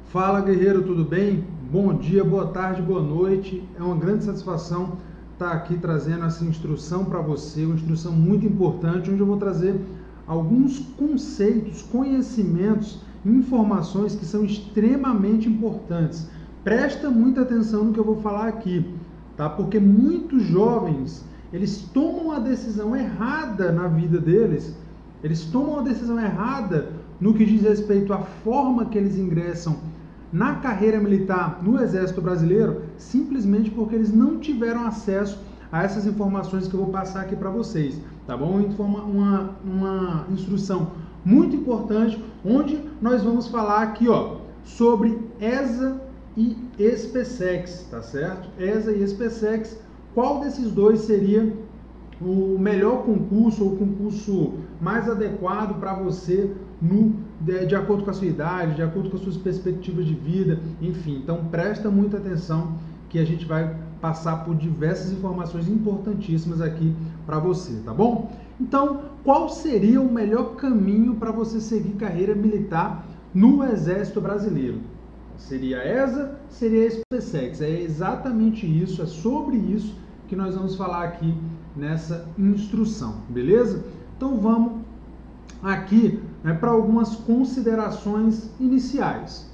Fala, guerreiro, tudo bem? Bom dia, boa tarde, boa noite. É uma grande satisfação estar aqui trazendo essa instrução para você, uma instrução muito importante, onde eu vou trazer alguns conceitos, conhecimentos, informações que são extremamente importantes. Presta muita atenção no que eu vou falar aqui, tá? Porque muitos jovens, eles tomam a decisão errada na vida deles, eles tomam a decisão errada no que diz respeito à forma que eles ingressam na carreira militar no Exército Brasileiro, simplesmente porque eles não tiveram acesso a essas informações que eu vou passar aqui para vocês, tá bom? Uma instrução muito importante, onde nós vamos falar aqui, ó, sobre ESA e SpaceX, tá certo? ESA e SpaceX, qual desses dois seria o melhor concurso ou o concurso mais adequado para você de acordo com a sua idade, de acordo com as suas perspectivas de vida, enfim. Então presta muita atenção que a gente vai passar por diversas informações importantíssimas aqui para você, tá bom? Então, qual seria o melhor caminho para você seguir carreira militar no Exército Brasileiro? Seria a ESA, seria a SpaceX. É exatamente isso, é sobre isso que nós vamos falar aqui nessa instrução, beleza? Então vamos aqui, né, para algumas considerações iniciais.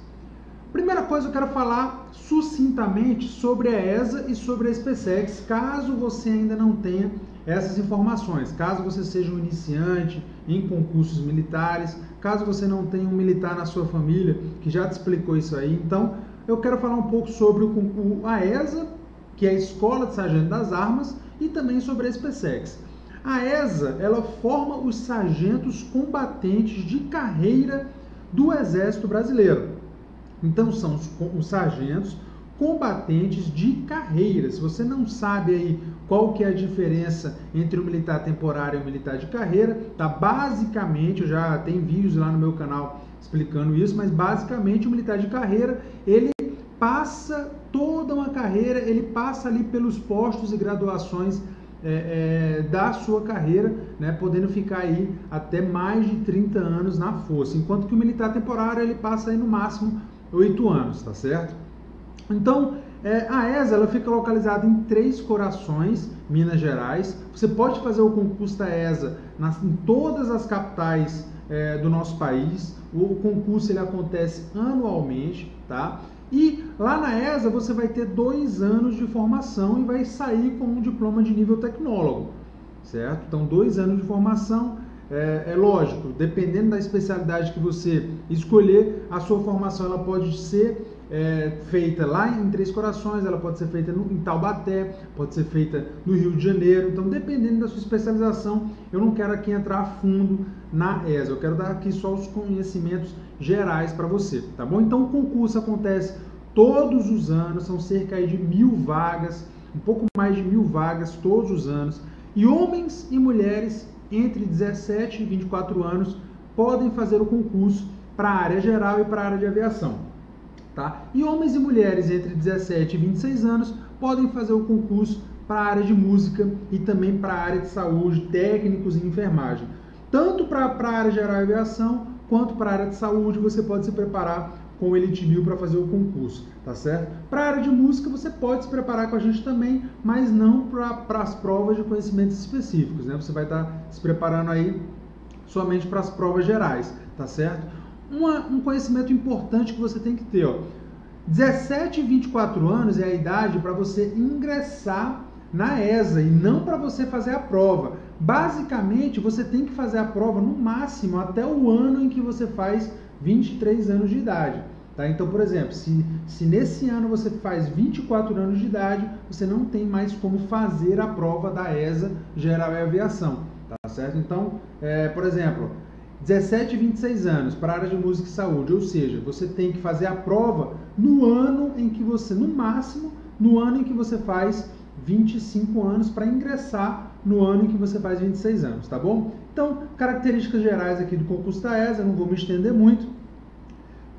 Primeira coisa, eu quero falar sucintamente sobre a ESA e sobre a SpaceX, caso você ainda não tenha essas informações, caso você seja um iniciante em concursos militares, caso você não tenha um militar na sua família que já te explicou isso aí. Então eu quero falar um pouco sobre a ESA, que é a Escola de Sargento das Armas, e também sobre a SpaceX. A ESA, ela forma os sargentos combatentes de carreira do Exército Brasileiro. Então, são os sargentos combatentes de carreira. Se você não sabe aí qual que é a diferença entre o militar temporário e o militar de carreira, tá? Basicamente, eu já tenho vídeos lá no meu canal explicando isso, mas basicamente o militar de carreira, ele passa toda uma carreira, ele passa ali pelos postos e graduações da sua carreira, né, podendo ficar aí até mais de 30 anos na força, enquanto que o militar temporário ele passa aí no máximo 8 anos, tá certo? Então, a ESA ela fica localizada em Três Corações, Minas Gerais. Você pode fazer o concurso da ESA em todas as capitais do nosso país. O concurso ele acontece anualmente, tá? E lá na ESA você vai ter 2 anos de formação e vai sair com um diploma de nível tecnólogo, certo? Então 2 anos de formação, é lógico, dependendo da especialidade que você escolher, a sua formação ela pode ser feita lá em Três Corações, ela pode ser feita em Taubaté, pode ser feita no Rio de Janeiro. Então dependendo da sua especialização, eu não quero aqui entrar a fundo na ESA, eu quero dar aqui só os conhecimentos gerais para você, tá bom? Então o concurso acontece todos os anos, são cerca de 1.000 vagas, um pouco mais de 1.000 vagas todos os anos, e homens e mulheres entre 17 e 24 anos podem fazer o concurso para a área geral e para a área de aviação, tá? E homens e mulheres entre 17 e 26 anos podem fazer o concurso para a área de música e também para a área de saúde, técnicos e enfermagem. Tanto para a área geral e aviação, quanto para a área de saúde, você pode se preparar com o Elite 1000 para fazer o concurso, tá certo? Para a área de música, você pode se preparar com a gente também, mas não para as provas de conhecimentos específicos, né? Você vai estar se preparando aí somente para as provas gerais, tá certo? Um conhecimento importante que você tem que ter, ó, 17 e 24 anos é a idade para você ingressar na ESA e não para você fazer a prova. Basicamente, você tem que fazer a prova no máximo até o ano em que você faz 23 anos de idade, tá? Então, por exemplo, se nesse ano você faz 24 anos de idade, você não tem mais como fazer a prova da ESA Geral e Aviação, tá certo? Então, por exemplo, 17 e 26 anos para a área de música e saúde, ou seja, você tem que fazer a prova no ano em que você, no máximo, no ano em que você faz 25 anos para ingressar no ano em que você faz 26 anos, tá bom? Então, características gerais aqui do concurso da ESA, não vou me estender muito.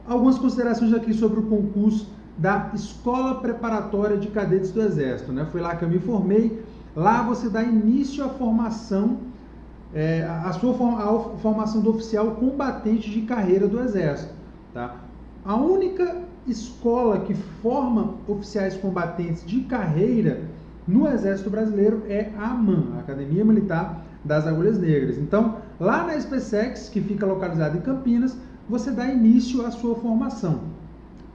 Algumas considerações aqui sobre o concurso da Escola Preparatória de Cadetes do Exército, né? Foi lá que eu me formei. Lá você dá início à formação, a formação do oficial combatente de carreira do Exército, tá? A única escola que forma oficiais combatentes de carreira no Exército Brasileiro é a AMAN, a Academia Militar das Agulhas Negras. Então, lá na SpaceX, que fica localizada em Campinas, você dá início à sua formação.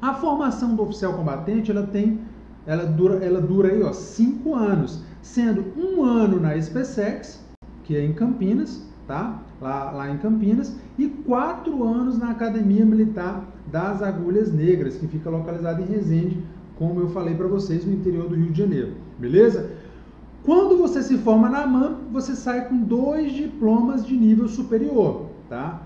A formação do oficial combatente, ela dura aí, 5 anos, sendo 1 ano na SpaceX, que é em Campinas, tá? Lá em Campinas, e 4 anos na Academia Militar das Agulhas Negras, que fica localizada em Resende, como eu falei para vocês, no interior do Rio de Janeiro, beleza? Quando você se forma na AMAN, você sai com 2 diplomas de nível superior, tá?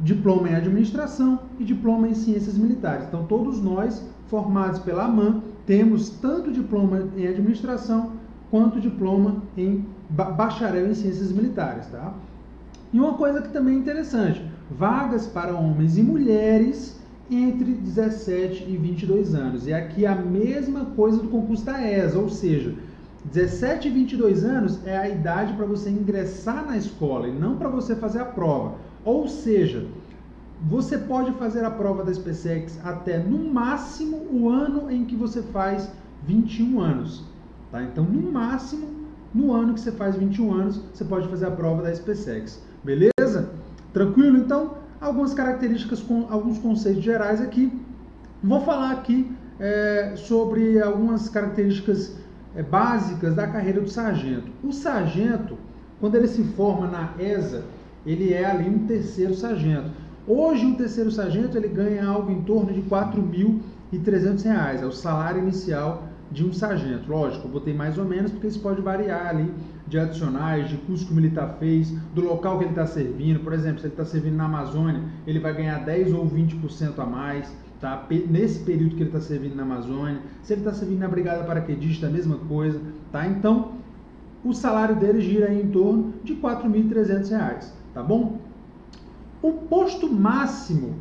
Diploma em administração e diploma em ciências militares. Então, todos nós, formados pela AMAN, temos tanto diploma em administração quanto diploma em bacharel em ciências militares, tá? E uma coisa que também é interessante, vagas para homens e mulheres entre 17 e 22 anos. E aqui a mesma coisa do concurso da ESA, ou seja, 17 e 22 anos é a idade para você ingressar na escola e não para você fazer a prova. Ou seja, você pode fazer a prova da SpaceX até no máximo o ano em que você faz 21 anos. Tá? Então, no máximo, no ano que você faz 21 anos, você pode fazer a prova da SpaceX. Beleza? Tranquilo? Então, algumas características, alguns conceitos gerais aqui. Vou falar aqui sobre algumas características básicas da carreira do sargento. O sargento, quando ele se forma na ESA, ele é ali um 3º sargento. Hoje, um 3º sargento ele ganha algo em torno de R$ 4.300. É o salário inicial de um sargento. Lógico, eu botei mais ou menos, porque isso pode variar ali de adicionais, de custo que o militar fez, do local que ele está servindo. Por exemplo, se ele está servindo na Amazônia, ele vai ganhar 10 ou 20% a mais, tá? Nesse período que ele está servindo na Amazônia. Se ele está servindo na Brigada Paraquedista, a mesma coisa, tá? Então, o salário dele gira aí em torno de R$ 4.300, tá bom? O posto máximo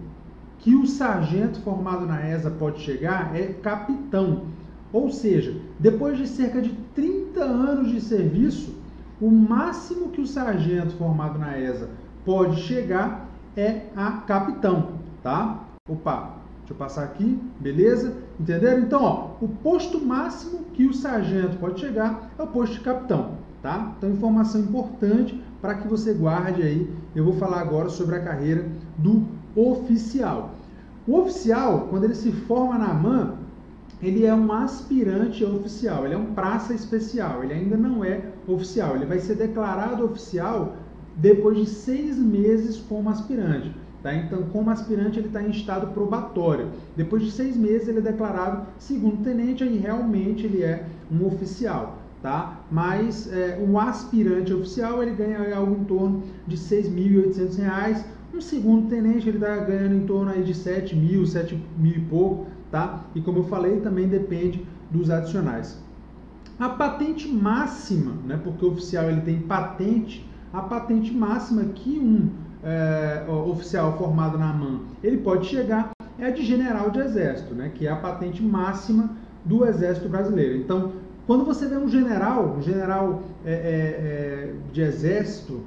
que o sargento formado na ESA pode chegar é capitão. Ou seja, depois de cerca de 30 anos de serviço, o máximo que o sargento formado na ESA pode chegar é a capitão, tá? Opa, deixa eu passar aqui, beleza? Entenderam? Então, ó, o posto máximo que o sargento pode chegar é o posto de capitão, tá? Então, informação importante para que você guarde aí. Eu vou falar agora sobre a carreira do oficial. O oficial, quando ele se forma na AMAN, ele é um aspirante a oficial, ele é um praça especial, ele ainda não é oficial, ele vai ser declarado oficial depois de 6 meses como aspirante, tá? Então, como aspirante, ele está em estado probatório. Depois de 6 meses, ele é declarado segundo tenente, aí realmente ele é um oficial, tá? Mas um aspirante oficial, ele ganha algo em torno de R$ 6.800. Um segundo tenente, ele está ganhando em torno aí de 7.000, 7.000 e pouco, tá? E como eu falei, também depende dos adicionais. A patente máxima, né, porque o oficial ele tem patente, a patente máxima que um oficial formado na AMAN ele pode chegar é a de general de exército, né, que é a patente máxima do Exército Brasileiro. Então, quando você vê um general de exército,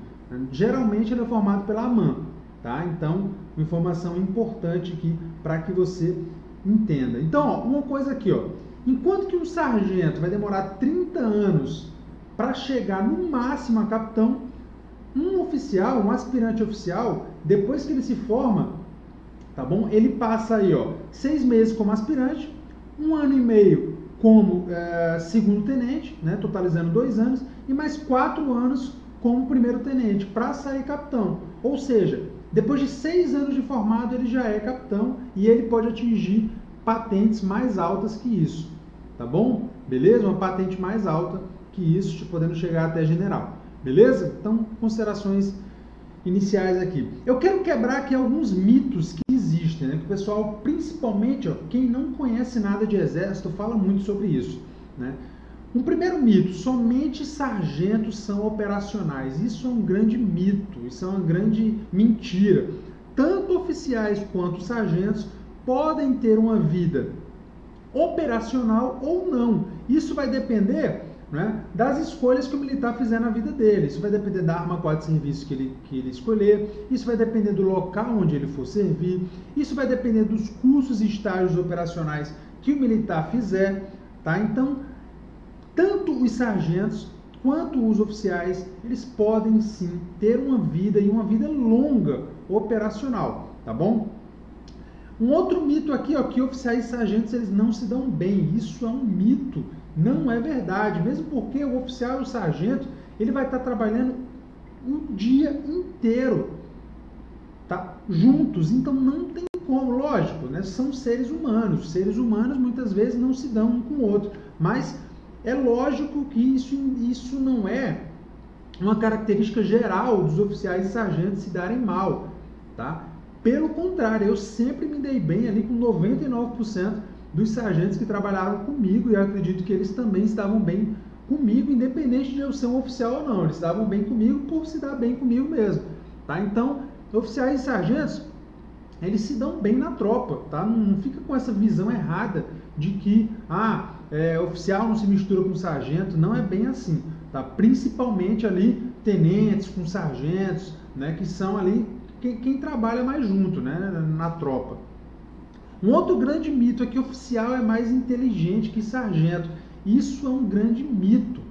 geralmente ele é formado pela AMAN, tá? Então, uma informação importante aqui para que você entenda. Então, ó, uma coisa aqui, ó. Enquanto que um sargento vai demorar 30 anos para chegar no máximo a capitão, um oficial, um aspirante oficial, depois que ele se forma, tá bom? Ele passa aí, ó, 6 meses como aspirante, 1 ano e meio como segundo tenente, né, totalizando 2 anos, e mais 4 anos como primeiro tenente, para sair capitão. Ou seja, depois de 6 anos de formado, ele já é capitão e ele pode atingir patentes mais altas que isso, tá bom? Beleza? Uma patente mais alta que isso, podendo chegar até general. Beleza? Então, considerações iniciais aqui. Eu quero quebrar aqui alguns mitos que existem, né? Que o pessoal, principalmente, ó, quem não conhece nada de exército, fala muito sobre isso, né? Um primeiro mito, somente sargentos são operacionais. Isso é um grande mito, isso é uma grande mentira. Tanto oficiais quanto sargentos podem ter uma vida operacional ou não. Isso vai depender né, das escolhas que o militar fizer na vida dele. Isso vai depender da arma quadro de serviço que ele escolher, isso vai depender do local onde ele for servir, isso vai depender dos cursos e estágios operacionais que o militar fizer, tá? Então, tanto os sargentos quanto os oficiais, eles podem sim ter uma vida e uma vida longa operacional, tá bom? Um outro mito aqui, ó, que oficiais e sargentos eles não se dão bem. Isso é um mito, não é verdade. Mesmo porque o oficial e o sargento, ele vai estar trabalhando um dia inteiro, tá? Juntos, então não tem como, lógico, né? São seres humanos. Seres humanos muitas vezes não se dão um com o outro, mas é lógico que isso não é uma característica geral dos oficiais e sargentos se darem mal, tá? Pelo contrário, eu sempre me dei bem ali com 99% dos sargentos que trabalharam comigo, e eu acredito que eles também estavam bem comigo, independente de eu ser um oficial ou não. Eles estavam bem comigo por se dar bem comigo mesmo, tá? Então, oficiais e sargentos, eles se dão bem na tropa, tá? Não fica com essa visão errada de que, oficial não se mistura com sargento. Não é bem assim, tá? Principalmente ali, tenentes com sargentos, né? Que são ali quem trabalha mais junto, né, na tropa. Um outro grande mito é que oficial é mais inteligente que sargento. Isso é um grande mito,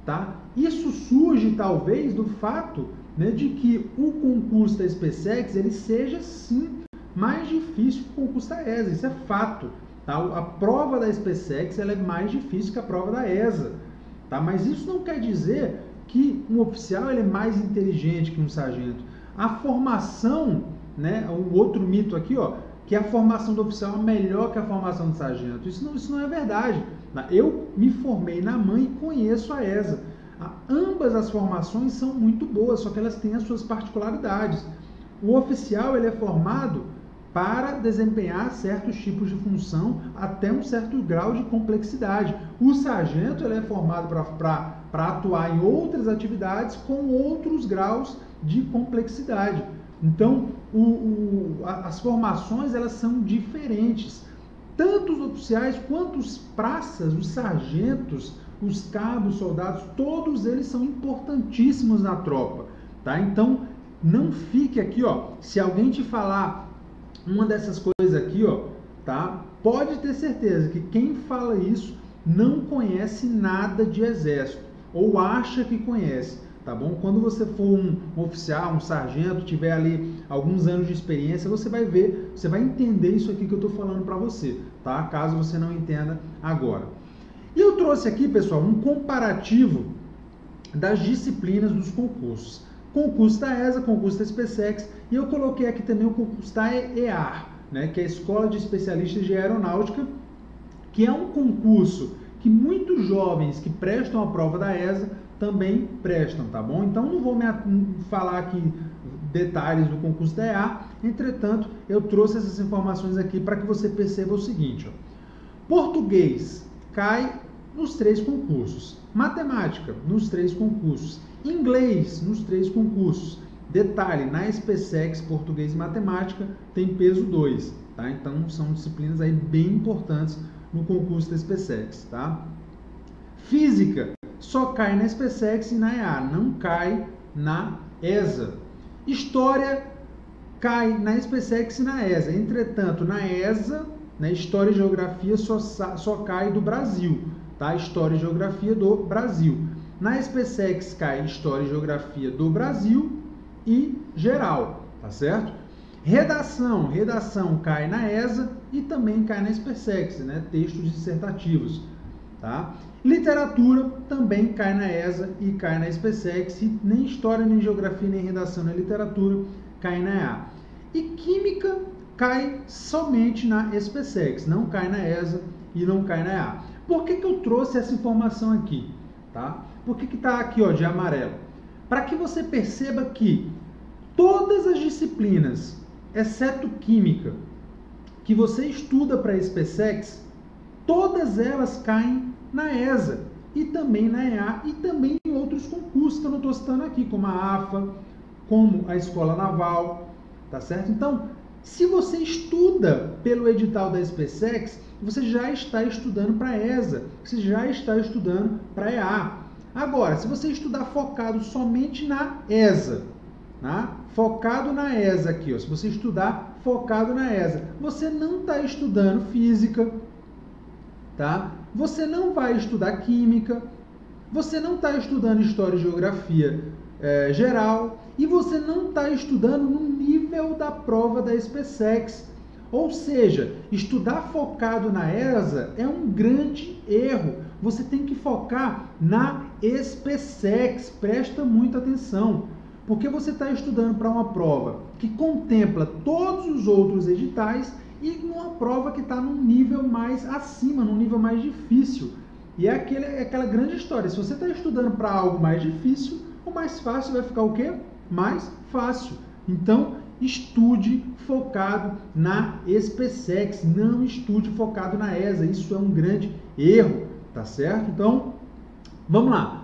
tá? Isso surge talvez do fato, né, de que o concurso da SpaceX ele seja sim mais difícil que o concurso da ESA. Isso é fato, tá? A prova da SpaceX ela é mais difícil que a prova da ESA, tá? Mas isso não quer dizer que um oficial ele é mais inteligente que um sargento. A formação, né, o outro mito aqui, ó, que a formação do oficial é melhor que a formação do sargento. Isso não é verdade. Eu me formei na MAN e conheço a ESA. Ambas as formações são muito boas, só que elas têm as suas particularidades. O oficial ele é formado para desempenhar certos tipos de função até um certo grau de complexidade. O sargento ele é formado para atuar em outras atividades com outros graus de complexidade. Então, as formações elas são diferentes. Tanto os oficiais quanto os praças, os sargentos, os cabos, soldados, todos eles são importantíssimos na tropa, tá? Então, não fique aqui, ó, se alguém te falar uma dessas coisas aqui, ó, tá? Pode ter certeza que quem fala isso não conhece nada de exército ou acha que conhece. Tá bom? Quando você for um oficial, um sargento, tiver ali alguns anos de experiência, você vai ver, você vai entender isso aqui que eu estou falando para você, tá? Caso você não entenda agora. E eu trouxe aqui, pessoal, um comparativo das disciplinas dos concursos. Concurso da ESA, concurso da SpaceX, e eu coloquei aqui também o concurso da EAR, né? Que é a Escola de Especialistas de Aeronáutica, que é um concurso que muitos jovens que prestam a prova da ESA também prestam, tá bom? Então não vou falar aqui detalhes do concurso da EA, entretanto, eu trouxe essas informações aqui para que você perceba o seguinte, ó. Português cai nos 3 concursos, matemática nos 3 concursos, inglês nos 3 concursos. Detalhe, na SpaceX, português e matemática tem peso 2, tá? Então são disciplinas aí bem importantes no concurso da SpaceX, tá? Física só cai na SpaceX e na EA, não cai na ESA. História cai na SpaceX e na ESA. Entretanto, na ESA, na História e Geografia só cai do Brasil, tá? História e Geografia do Brasil. Na SpaceX cai História e Geografia do Brasil e geral, tá certo? Redação cai na ESA e também cai na SpaceX, né? Textos dissertativos, tá? Literatura também cai na ESA e cai na SpaceX, e nem História, nem Geografia, nem Redação, nem Literatura cai na EA. E Química cai somente na SpaceX, não cai na ESA e não cai na EA. Por que eu trouxe essa informação aqui? Tá? Por que está aqui, ó, de amarelo? Para que você perceba que todas as disciplinas, exceto Química, que você estuda para a SpaceX, todas elas caem na ESA e também na EA e também em outros concursos que eu não estou citando aqui, como a AFA, como a Escola Naval, tá certo? Então, se você estuda pelo edital da SpaceX, você já está estudando para ESA, você já está estudando para EA. Agora, se você estudar focado somente na ESA, tá? Focado na ESA aqui, ó, se você estudar focado na ESA, você não está estudando física, tá? Você não vai estudar química, você não está estudando história e geografia geral, e você não está estudando no nível da prova da SpaceX. Ou seja, estudar focado na ESA é um grande erro. Você tem que focar na SpaceX. Presta muita atenção, porque você está estudando para uma prova que contempla todos os outros editais e uma prova que está num nível mais acima, num nível mais difícil. E é aquela grande história. Se você está estudando para algo mais difícil, o mais fácil vai ficar o quê? Mais fácil. Então, estude focado na SpaceX, não estude focado na ESA. Isso é um grande erro, tá certo? Então, vamos lá.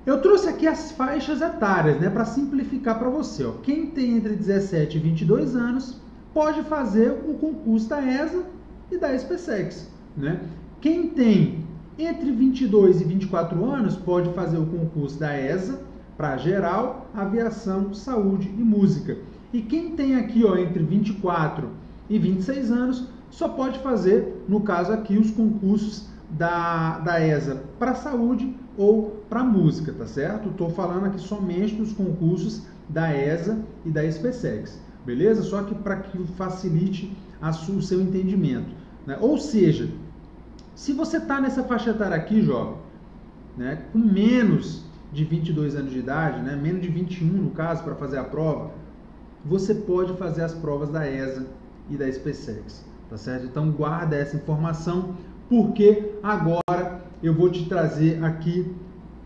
Eu trouxe aqui as faixas etárias, né, para simplificar para você. Ó. Quem tem entre 17 e 22 anos pode fazer o concurso da ESA e da SpaceX, né? Quem tem entre 22 e 24 anos pode fazer o concurso da ESA para geral, aviação, saúde e música. E quem tem aqui, ó, entre 24 e 26 anos só pode fazer, no caso aqui, os concursos da ESA para saúde ou para música, tá certo? Estou falando aqui somente dos concursos da ESA e da SpaceX, beleza? Só que para que facilite o seu entendimento, né? Ou seja, se você está nessa faixa etária aqui, jovem, né, com menos de 22 anos de idade, né, menos de 21 no caso, para fazer a prova, você pode fazer as provas da ESA e da SpaceX, tá certo? Então guarda essa informação, porque agora eu vou te trazer aqui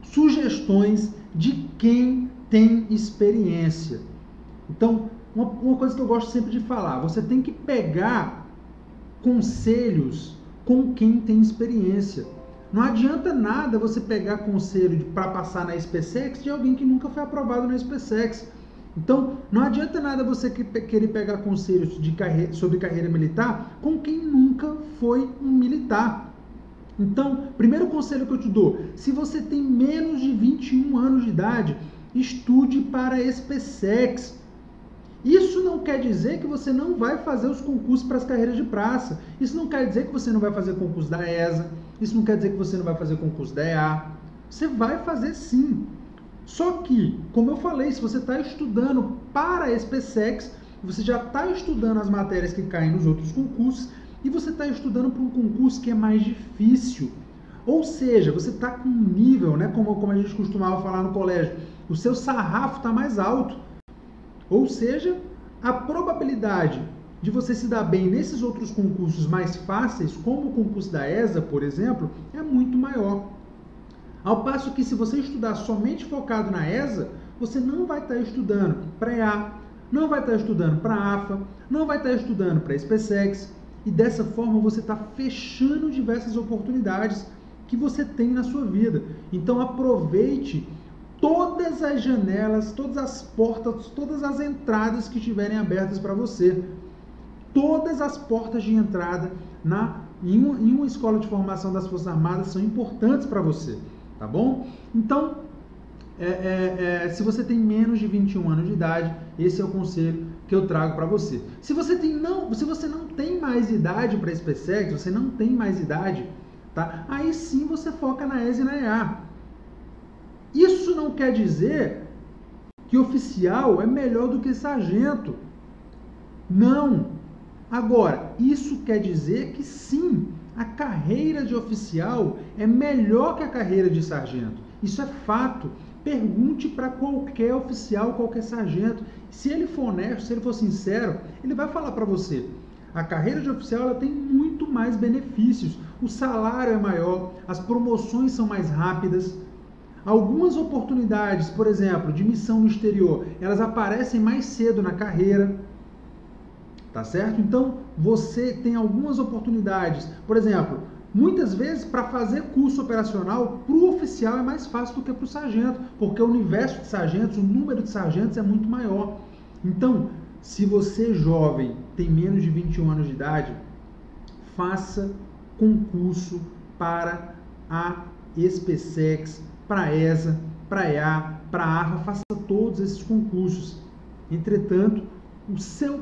sugestões de quem tem experiência. Então, uma coisa que eu gosto sempre de falar, você tem que pegar conselhos com quem tem experiência. Não adianta nada você pegar conselho para passar na SpaceX de alguém que nunca foi aprovado na SpaceX. Então, não adianta nada você querer pegar conselhos sobre carreira militar com quem nunca foi um militar. Então, primeiro conselho que eu te dou, se você tem menos de 21 anos de idade, estude para a SpaceX. Isso não quer dizer que você não vai fazer os concursos para as carreiras de praça. Isso não quer dizer que você não vai fazer concurso da ESA. Isso não quer dizer que você não vai fazer concurso da EA. Você vai fazer sim. Só que, como eu falei, se você está estudando para a SpaceX, você já está estudando as matérias que caem nos outros concursos e você está estudando para um concurso que é mais difícil. Ou seja, você está com um nível, né, como a gente costumava falar no colégio, o seu sarrafo está mais alto. Ou seja, a probabilidade de você se dar bem nesses outros concursos mais fáceis, como o concurso da ESA, por exemplo, é muito maior. Ao passo que se você estudar somente focado na ESA, você não vai estar estudando para EA, não vai estar estudando para a AFA, não vai estar estudando para a SpaceX, e dessa forma você está fechando diversas oportunidades que você tem na sua vida. Então aproveite todas as janelas, todas as portas, todas as entradas que estiverem abertas para você. Todas as portas de entrada em uma escola de formação das Forças Armadas são importantes para você, tá bom? Então, se você tem menos de 21 anos de idade, esse é o conselho que eu trago para você. Se você não tem mais idade para SpaceX, você não tem mais idade, tá? Aí sim você foca na ESA e na EA. Isso não quer dizer que oficial é melhor do que sargento. Não. Agora, isso quer dizer que sim, a carreira de oficial é melhor que a carreira de sargento. Isso é fato. Pergunte para qualquer oficial, qualquer sargento. Se ele for honesto, se ele for sincero, ele vai falar para você. A carreira de oficial ela tem muito mais benefícios. O salário é maior, as promoções são mais rápidas. Algumas oportunidades, por exemplo, de missão no exterior, elas aparecem mais cedo na carreira, tá certo? Então, você tem algumas oportunidades. Por exemplo, muitas vezes, para fazer curso operacional, para o oficial é mais fácil do que para o sargento, porque o universo de sargentos, o número de sargentos é muito maior. Então, se você jovem tem menos de 21 anos de idade, faça concurso para a SpaceX, para a ESA, para a EA, para a ARPA, faça todos esses concursos. Entretanto,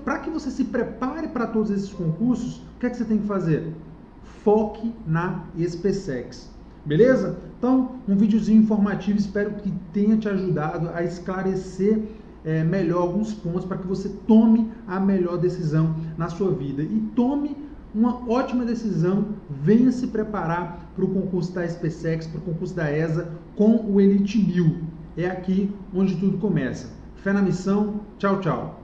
para que você se prepare para todos esses concursos, o que é que você tem que fazer? Foque na SpaceX. Beleza? Então, um videozinho informativo, espero que tenha te ajudado a esclarecer melhor alguns pontos para que você tome a melhor decisão na sua vida. E tome uma ótima decisão, venha se preparar para o concurso da SpaceX, para o concurso da ESA com o Elite 1000. É aqui onde tudo começa. Fé na missão, tchau, tchau.